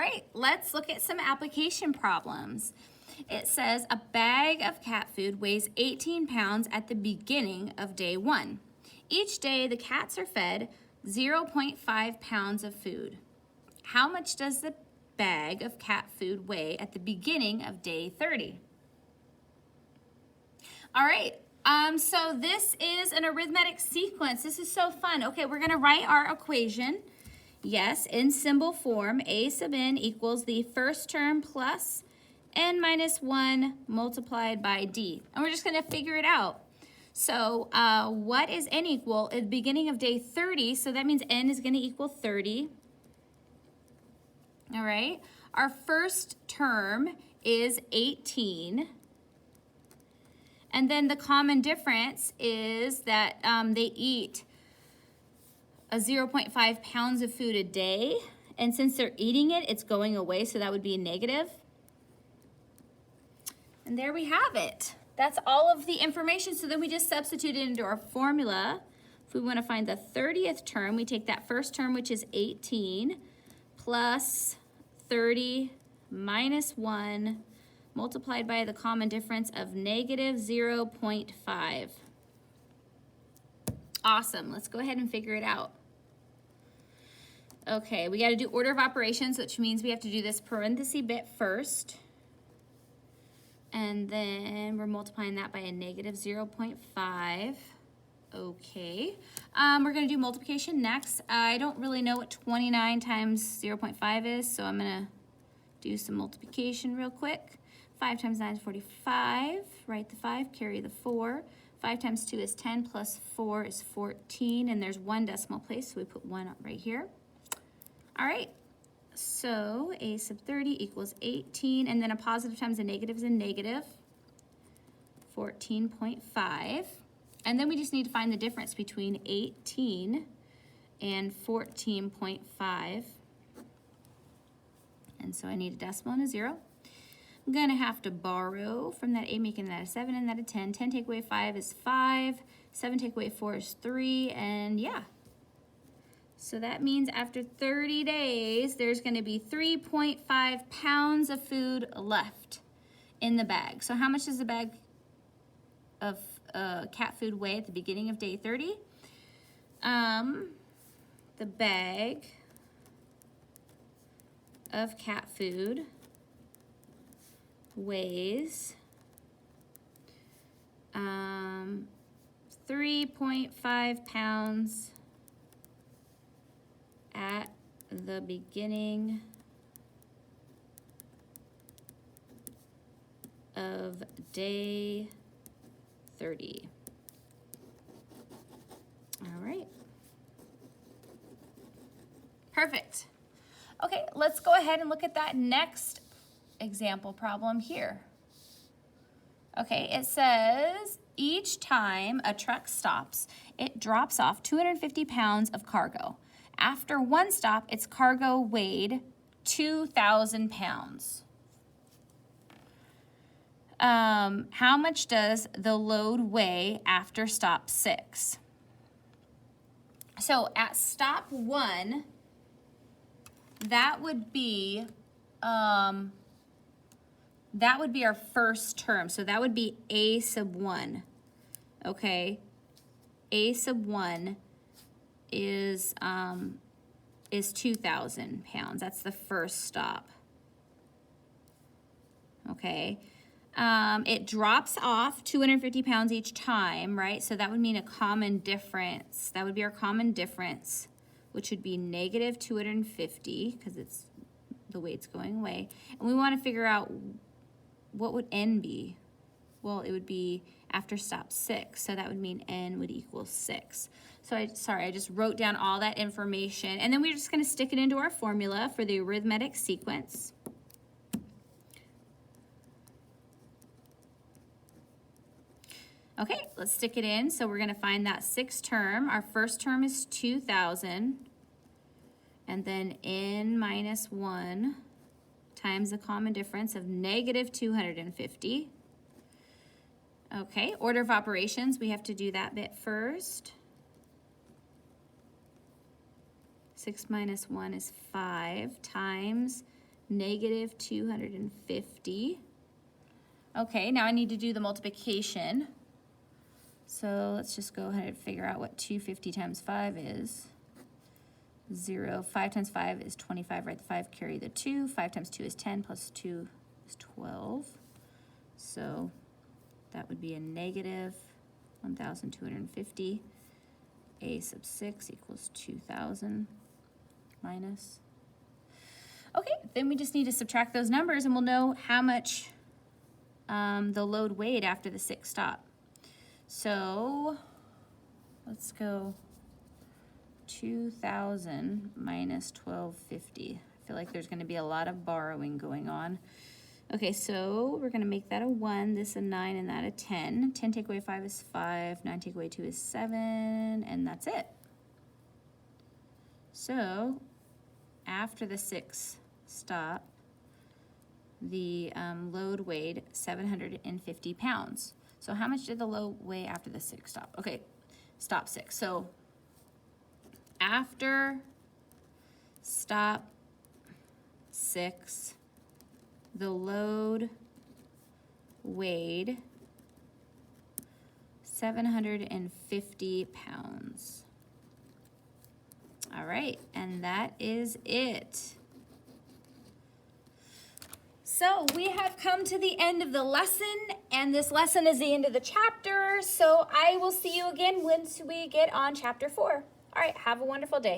right, let's look at some application problems. It says a bag of cat food weighs 18 pounds at the beginning of day 1. Each day the cats are fed 0.5 pounds of food. How much does the bag of cat food weigh at the beginning of day 30? All right, so this is an arithmetic sequence. This is so fun. Okay, we're gonna write our equation. Yes, in symbol form, a sub n equals the first term plus n minus 1 multiplied by d. And we're just gonna figure it out. So what is n equal at the beginning of day 30? So that means n is gonna equal 30. All right, our first term is 18. And then the common difference is that they eat a 0.5 pounds of food a day. And since they're eating it, it's going away, so that would be a negative. And there we have it. That's all of the information. So then we just substitute it into our formula. If we want to find the 30th term, we take that first term, which is 18, plus 30 minus 1, multiplied by the common difference of negative 0.5. Awesome. Let's go ahead and figure it out. Okay, we got to do order of operations, which means we have to do this parenthesis bit first. And then we're multiplying that by a negative 0.5. Okay. We're going to do multiplication next. I don't really know what 29 times 0.5 is, so I'm going to do some multiplication real quick. 5 times 9 is 45. Write the 5, carry the 4. 5 times 2 is 10, plus 4 is 14, and there's one decimal place, so we put 1 up right here. All right, so a sub 30 equals 18, and then a positive times a negative is a negative, 14.5. And then we just need to find the difference between 18 and 14.5. And so I need a decimal and a 0. I'm gonna have to borrow from that 8, making that a 7 and that a 10. 10 take away 5 is 5. 7 take away 4 is 3, and yeah. So that means after 30 days, there's gonna be 3.5 pounds of food left in the bag. So how much does the bag of cat food weigh at the beginning of day 30? The bag of cat food weighs 3.5 pounds at the beginning of day 30. All right. Perfect. Okay, let's go ahead and look at that next example problem here. Okay, it says each time a truck stops, it drops off 250 pounds of cargo. After one stop, its cargo weighed 2,000 pounds. How much does the load weigh after stop 6? So at stop 1, that would be our first term. So that would be a sub 1. Okay, a sub 1 is 2,000 pounds. That's the first stop. Okay. It drops off 250 pounds each time, right? So that would mean a common difference. That would be our common difference, which would be negative 250 because it's the weight's going away. And we want to figure out what would n be. Well, it would be after stop 6, so that would mean n would equal 6. So I just wrote down all that information, and then we're just going to stick it into our formula for the arithmetic sequence. Okay, let's stick it in. So we're going to find that 6th term. Our first term is 2,000, and then n minus 1 times the common difference of negative 250. Okay, order of operations, we have to do that bit first. 6 minus 1 is 5 times negative 250. Okay, now I need to do the multiplication. So let's just go ahead and figure out what 250 times 5 is. 0. 5 times 5 is 25. Write the 5, carry the 2. 5 times 2 is 10, plus 2 is 12. So that would be a negative 1,250. A sub 6 equals 2,000 minus. Okay, then we just need to subtract those numbers and we'll know how much the load weighed after the 6th stop. So let's go 2,000 minus 1,250. I feel like there's going to be a lot of borrowing going on. Okay, so we're going to make that a 1, this a 9, and that a 10. 10 take away 5 is 5, 9 take away 2 is 7, and that's it. So after the 6th stop, the load weighed 750 pounds. So how much did the load weigh after the 6th stop? Okay, stop 6. So after stop 6, the load weighed 750 pounds. All right, and that is it. So we have come to the end of the lesson, and this lesson is the end of the chapter. So I will see you again once we get on chapter 4. All right, have a wonderful day.